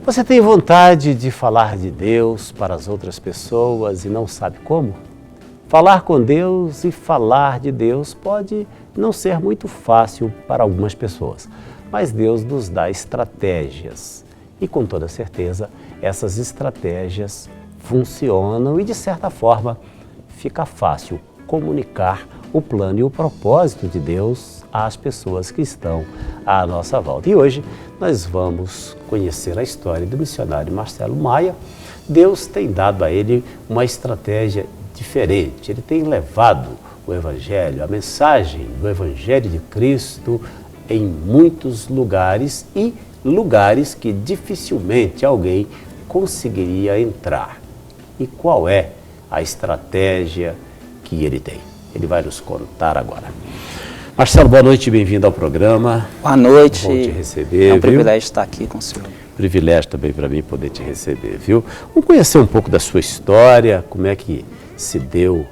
Você tem vontade de falar de Deus para as outras pessoas e não sabe como? Falar com Deus e falar de Deus pode não ser muito fácil para algumas pessoas, mas Deus nos dá estratégias e com toda certeza essas estratégias funcionam e de certa forma fica fácil comunicar o plano e o propósito de Deus às pessoas que estão à nossa volta. E hoje nós vamos conhecer a história do missionário Marcelo Maia. Deus tem dado a ele uma estratégia diferente. Ele tem levado o Evangelho, a mensagem do Evangelho de Cristo em muitos lugares e lugares que dificilmente alguém conseguiria entrar. E qual é a estratégia que ele tem? Ele vai nos contar agora. Marcelo, boa noite e bem-vindo ao programa. Boa noite. Bom te receber. É um privilégio estar aqui com o senhor. Privilégio também para mim poder te receber, viu? Vamos conhecer um pouco da sua história, como é que se deu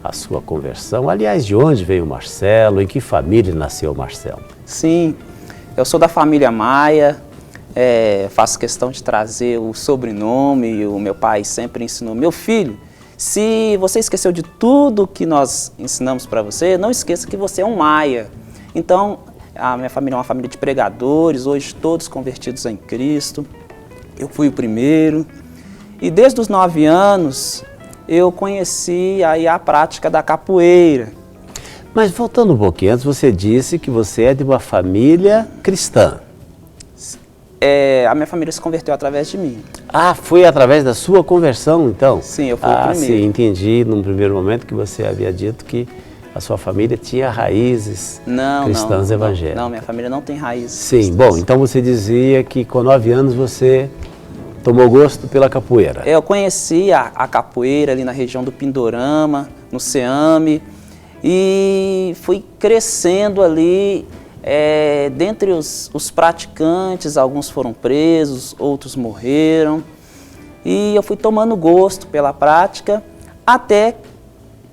a sua conversão. Aliás, de onde veio o Marcelo? Em que família nasceu o Marcelo? Sim, eu sou da família Maia, faço questão de trazer o sobrenome, o meu pai sempre ensinou, meu filho, se você esqueceu de tudo que nós ensinamos para você, não esqueça que você é um Maia. Então, a minha família é uma família de pregadores, hoje todos convertidos em Cristo. Eu fui o primeiro. E desde os 9 anos, eu conheci aí a prática da capoeira. Mas voltando um pouquinho, antes você disse que você é de uma família cristã. A minha família se converteu através de mim. Ah, foi através da sua conversão, então? Sim, eu fui o primeiro. Sim, entendi num primeiro momento que você havia dito que a sua família tinha raízes cristãs evangélicas. Não, minha família não tem raízes Sim, cristãs. Bom, então você dizia que com 9 anos você tomou gosto pela capoeira. Eu conheci a capoeira ali na região do Pindorama, no Ceame, e fui crescendo ali. Dentre os praticantes, alguns foram presos, outros morreram. E eu fui tomando gosto pela prática até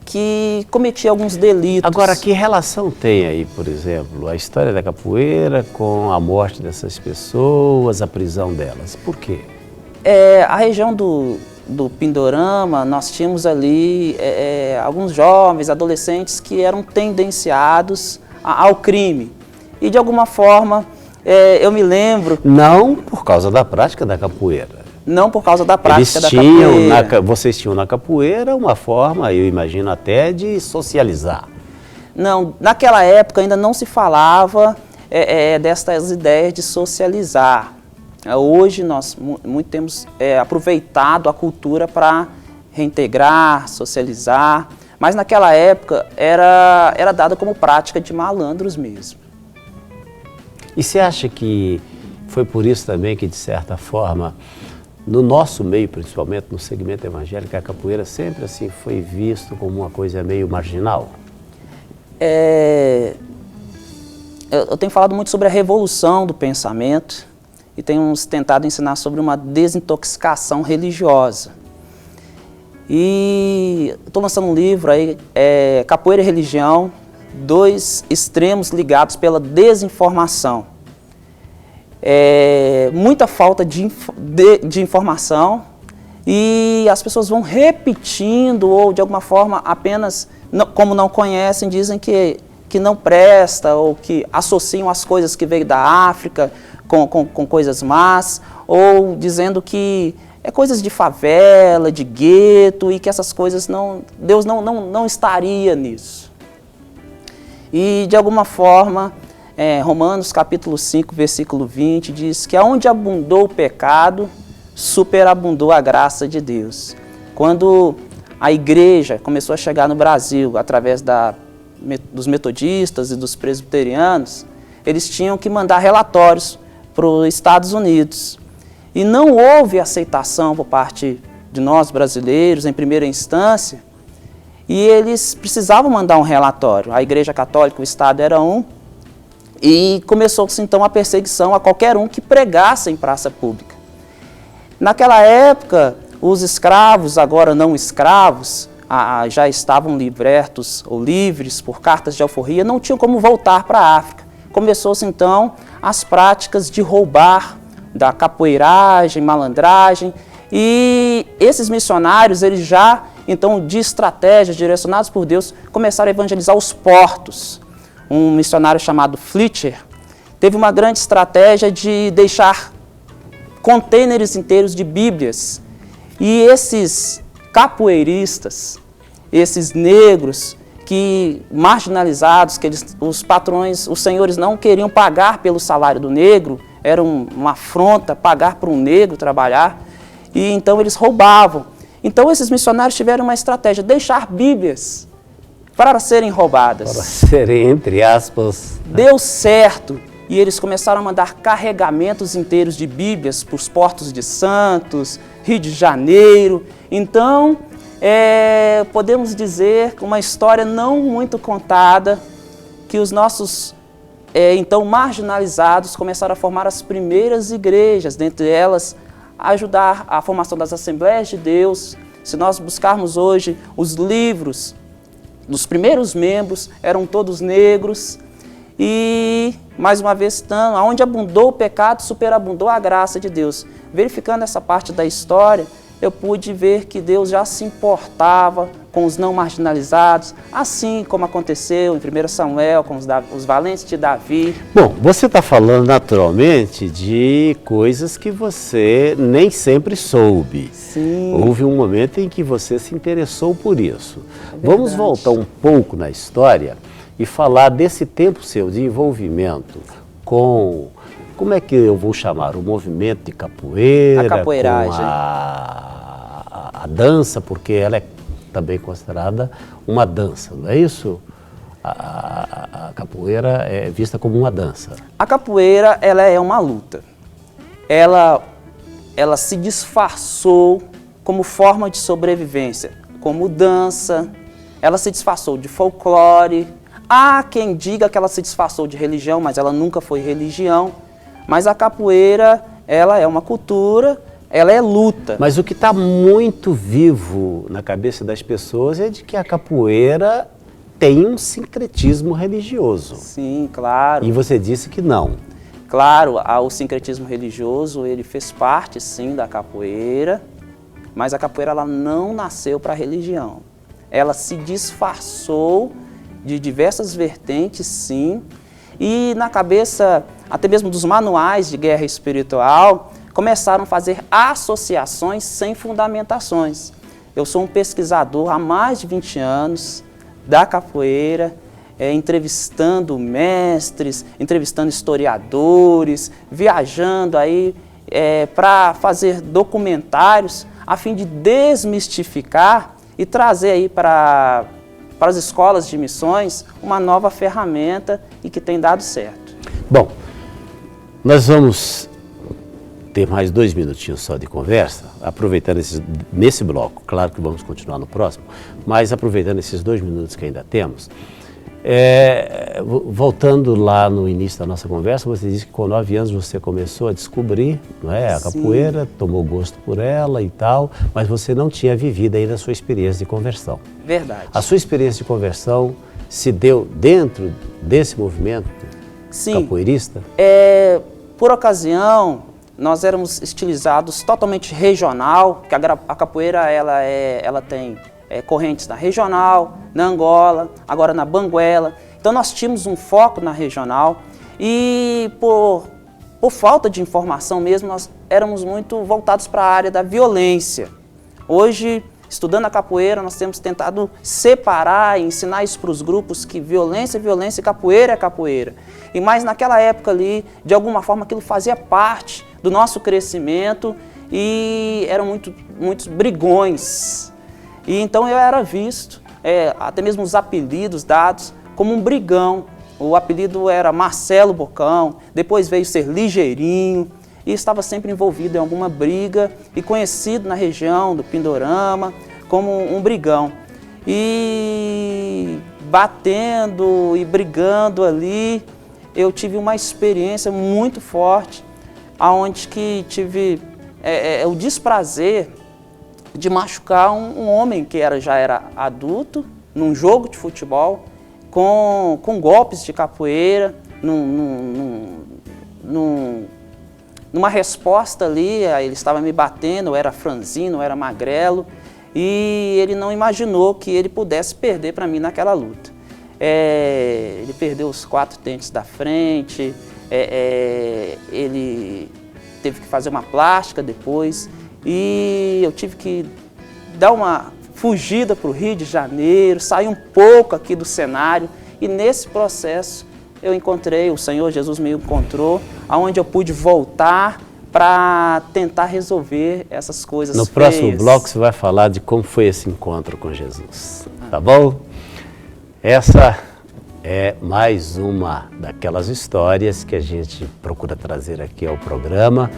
que cometi alguns delitos. Agora, que relação tem aí, por exemplo, a história da capoeira com a morte dessas pessoas, a prisão delas? Por quê? A região do Pindorama, nós tínhamos ali alguns jovens, adolescentes que eram tendenciados ao crime. E de alguma forma, eu me lembro... Não por causa da prática da capoeira. Não por causa da prática da capoeira. Vocês tinham na capoeira uma forma, eu imagino até, de socializar. Não, naquela época ainda não se falava destas ideias de socializar. Hoje nós muito temos aproveitado a cultura para reintegrar, socializar, mas naquela época era dada como prática de malandros mesmo. E você acha que foi por isso também que, de certa forma, no nosso meio, principalmente no segmento evangélico, a capoeira sempre assim foi visto como uma coisa meio marginal? Eu tenho falado muito sobre a revolução do pensamento e tenho tentado ensinar sobre uma desintoxicação religiosa. E estou lançando um livro aí, Capoeira e Religião, 2 extremos ligados pela desinformação. Muita falta de informação e as pessoas vão repetindo ou de alguma forma apenas, como não conhecem, dizem que não presta ou que associam as coisas que veio da África com coisas más, ou dizendo que coisas de favela, de gueto e que essas coisas Deus não estaria nisso. E, de alguma forma, Romanos capítulo 5, versículo 20, diz que aonde abundou o pecado, superabundou a graça de Deus. Quando a igreja começou a chegar no Brasil, através dos metodistas e dos presbiterianos, eles tinham que mandar relatórios para os Estados Unidos. E não houve aceitação por parte de nós, brasileiros, em primeira instância, e eles precisavam mandar um relatório. A Igreja Católica, o Estado era um, e começou-se então a perseguição a qualquer um que pregasse em praça pública. Naquela época, os escravos, agora não escravos, já estavam libertos ou livres por cartas de alforria, não tinham como voltar para a África. Começou-se então as práticas de roubar da capoeiragem, malandragem. E esses missionários, eles já, então, de estratégia, direcionados por Deus, começaram a evangelizar os portos. Um missionário chamado Fletcher teve uma grande estratégia de deixar contêineres inteiros de Bíblias. E esses capoeiristas, esses negros, que marginalizados, que os patrões, os senhores não queriam pagar pelo salário do negro, era uma afronta pagar para um negro trabalhar, e então eles roubavam. Então esses missionários tiveram uma estratégia, deixar Bíblias para serem roubadas. Para serem, entre aspas... Deu certo, e eles começaram a mandar carregamentos inteiros de Bíblias para os portos de Santos, Rio de Janeiro. Então, podemos dizer, uma história não muito contada, que os nossos, então, marginalizados começaram a formar as primeiras igrejas, dentre elas, ajudar a formação das Assembleias de Deus. Se nós buscarmos hoje os livros dos primeiros membros, eram todos negros. E, mais uma vez, onde abundou o pecado, superabundou a graça de Deus. Verificando essa parte da história, eu pude ver que Deus já se importava com os não marginalizados, assim como aconteceu em 1 Samuel, com os valentes de Davi. Bom, você está falando naturalmente de coisas que você nem sempre soube. Sim. Houve um momento em que você se interessou por isso. Vamos voltar um pouco na história e falar desse tempo seu de envolvimento com, como é que eu vou chamar, o movimento de capoeira, a capoeiragem, com a dança, porque ela é também considerada uma dança, não é isso? A capoeira é vista como uma dança. A capoeira, ela é uma luta. Ela se disfarçou como forma de sobrevivência, como dança. Ela se disfarçou de folclore. Há quem diga que ela se disfarçou de religião, mas ela nunca foi religião. Mas a capoeira, ela é uma cultura, ela é luta. Mas o que está muito vivo na cabeça das pessoas é de que a capoeira tem um sincretismo religioso. Sim, claro. E você disse que não. Claro, o sincretismo religioso, ele fez parte, sim, da capoeira, mas a capoeira, ela não nasceu para a religião. Ela se disfarçou de diversas vertentes, sim, e na cabeça, até mesmo dos manuais de guerra espiritual, começaram a fazer associações sem fundamentações. Eu sou um pesquisador há mais de 20 anos da capoeira, entrevistando mestres, entrevistando historiadores, viajando aí para fazer documentários a fim de desmistificar e trazer aí para as escolas de missões uma nova ferramenta e que tem dado certo. Bom, nós vamos ter mais 2 minutinhos só de conversa, aproveitando nesse bloco, claro que vamos continuar no próximo, mas aproveitando esses 2 minutos que ainda temos, voltando lá no início da nossa conversa, você disse que com 9 anos você começou a descobrir, não é, a capoeira, tomou gosto por ela e tal, mas você não tinha vivido ainda a sua experiência de conversão. Verdade. A sua experiência de conversão se deu dentro desse movimento capoeirista? Por ocasião, nós éramos estilizados totalmente regional, que a capoeira ela tem correntes na regional, na Angola, agora na Banguela. Então nós tínhamos um foco na regional e por falta de informação mesmo, nós éramos muito voltados para a área da violência. Hoje, estudando a capoeira, nós temos tentado separar e ensinar isso para os grupos que violência é violência e capoeira é capoeira. E mais naquela época ali, de alguma forma, aquilo fazia parte do nosso crescimento e eram muitos brigões. E então eu era visto, até mesmo os apelidos dados, como um brigão. O apelido era Marcelo Bocão, depois veio ser Ligeirinho, e estava sempre envolvido em alguma briga e conhecido na região do Pindorama como um brigão. E batendo e brigando ali, eu tive uma experiência muito forte, onde que tive o desprazer de machucar um homem que já era adulto, num jogo de futebol, com golpes de capoeira, numa resposta ali, ele estava me batendo, eu era franzino, eu era magrelo, e ele não imaginou que ele pudesse perder para mim naquela luta. Ele perdeu os 4 dentes da frente, ele teve que fazer uma plástica depois, e eu tive que dar uma fugida para o Rio de Janeiro, sair um pouco aqui do cenário, e nesse processo eu encontrei, o Senhor Jesus me encontrou, onde eu pude voltar para tentar resolver essas coisas No feias. próximo bloco você vai falar de como foi esse encontro com Jesus, tá bom? Essa é mais uma daquelas histórias que a gente procura trazer aqui ao programa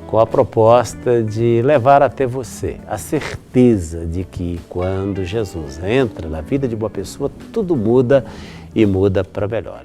com a proposta de levar até você a certeza de que quando Jesus entra na vida de uma pessoa, tudo muda e muda para melhor.